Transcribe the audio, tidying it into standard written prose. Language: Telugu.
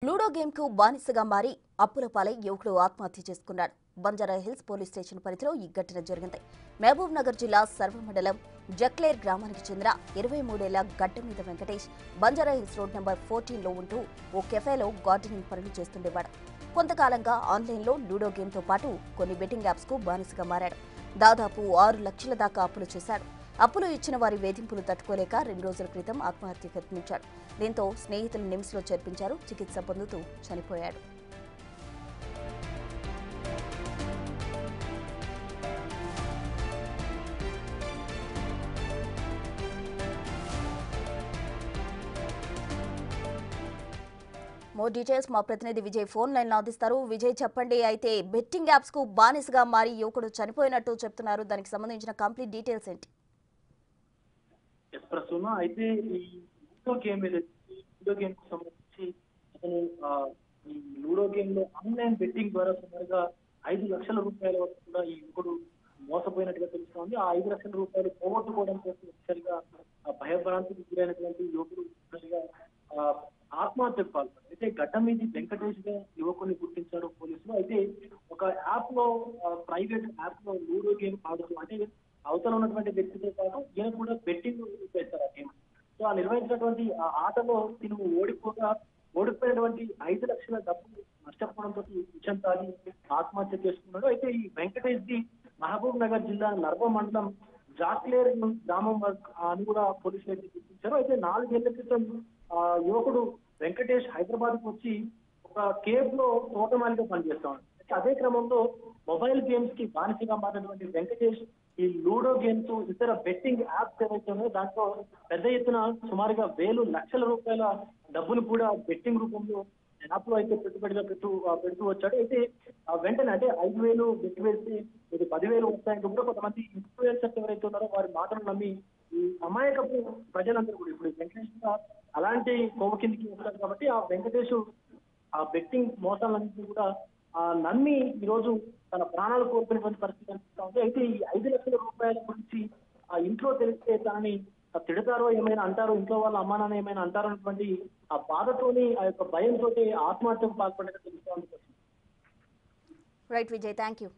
లూడో గేమ్ కు బానిసగా మారి అప్పుల పాలై యువకుడు ఆత్మహత్య చేసుకున్నాడు. బంజారా హిల్స్ పోలీస్ స్టేషన్ పరిధిలో ఈ ఘటన జరిగింది. మహబూబ్ నగర్ జిల్లా సర్వ మండలం జక్లేర్ గ్రామానికి చెందిన 23 ఏళ్ల గడ్డమీద వెంకటేష్ బంజారా హిల్స్ రోడ్ నెంబర్ 14 లో ఉంటూ ఓ కెఫేలో గార్డెనింగ్ పనులు చేస్తుండేవాడు. కొంతకాలంగా ఆన్లైన్లో లూడో గేమ్తో పాటు కొన్ని బెట్టింగ్ యాప్స్ కు బానిసగా మారాడు. దాదాపు 6 లక్షల దాకా అప్పులు చేశాడు. అప్పులు ఇచ్చిన వారి వేధింపులు తట్టుకోలేక 2 రోజుల క్రితం ఆత్మహత్య యత్నించాడు. దీంతో స్నేహితులు నిమ్స్లో చేర్పించారు. చికిత్స పొందుతూ చనిపోయాడు. మోర్ డీటెయిల్స్ మా ప్రతినిధి విజయ్ ఫోన్ లైన్ లో అందిస్తారు. విజయ్ చెప్పండి, అయితే బెట్టింగ్ యాప్స్ కు బానిసగా మారి యువకుడు చనిపోయినట్టు చెప్తున్నారు. దానికి సంబంధించిన కంప్లీట్ డీటెయిల్స్ ఏంటి? అయితే ఈ లూడో గేమ్ కు సంబంధించి అతను ఈ లూడో గేమ్ లో ఆన్లైన్ బెట్టింగ్ ద్వారా సుమారుగా 5 లక్షల రూపాయల వరకు కూడా ఈ యువకుడు మోసపోయినట్టుగా తెలుస్తోంది. ఆ 5 లక్షల రూపాయలు పోగొట్టుకోవడం కోసం ఒకసారిగా భయభ్రాంతికి గురైనటువంటి యువకుడు ఒకసారిగా ఆత్మహత్యకు పాల్పడ్డారు. అయితే గడ్డమీది వెంకటేష్ గా యువకుని గుర్తించారు పోలీసులు. అయితే ఒక యాప్ లో ప్రైవేట్ యాప్ లో లూడో గేమ్ ఆడుతూ, అంటే అవతల ఉన్నటువంటి వ్యక్తితో పాటు ఈయన కూడా బెట్టింగ్ చేస్తారు ఆ గేమ్. సో ఆ నిర్వహించినటువంటి ఆ ఆటలో తిను ఓడిపోయినటువంటి 5 లక్షల డబ్బు నష్టపోవడంతో విషం తాగి ఆత్మహత్య చేసుకున్నాడు. అయితే ఈ వెంకటేష్ ది మహబూబ్ నగర్ జిల్లా నర్వ మండలం జాక్లేర్ గ్రామం అని కూడా పోలీసులు అయితే గుర్తించారు. అయితే 4 ఏళ్ల క్రితం యువకుడు వెంకటేష్ హైదరాబాద్ కు వచ్చి ఒక కేఫ్ లో తోటమాలిగా పనిచేస్తాడు. అదే క్రమంలో మొబైల్ గేమ్స్ కి బానిసగా మారినటువంటి వెంకటేష్ ఈ లూడో గేమ్స్, ఇతర బెట్టింగ్ యాప్స్ ఏవైతే ఉన్నాయో దాంట్లో పెద్ద ఎత్తున సుమారుగా వేలు లక్షల రూపాయల డబ్బులు కూడా బెట్టింగ్ రూపంలో యాప్ లో అయితే పెట్టుబడిగా పెడుతూ వచ్చాడు. అయితే వెంటనే అంటే 5,000 బెట్టి వేసి ఇది 10,000 వస్తాయంటూ కూడా కొంతమంది ఇన్ఫ్లుయెన్సర్స్ ఎవరైతే ఉన్నారో వారి మాటలు నమ్మి ఈ అమాయకపు ప్రజలందరూ కూడా ఇప్పుడు వెంకటేష్ అలాంటి కోవ కిందికి వస్తారు కాబట్టి ఆ వెంకటేష్ ఆ బెట్టింగ్ మోసాలన్నింటినీ కూడా నమ్మి ఈ రోజు తన ప్రాణాలు కోల్పోయినటువంటి పరిస్థితి కనిపిస్తా ఉంది. అయితే ఈ 5 లక్షల రూపాయల గురించి ఆ ఇంట్లో తెలిస్తే తనని తిడతారో, ఏమైనా అంటారో, ఇంట్లో వాళ్ళ అమ్మా నాన్న ఏమైనా అంటారో అన్నటువంటి ఆ బాధతోని, ఆ యొక్క భయంతో ఆత్మహత్యకు పాల్పడినట్టు తెలుస్తోంది. Right Vijay, thank you.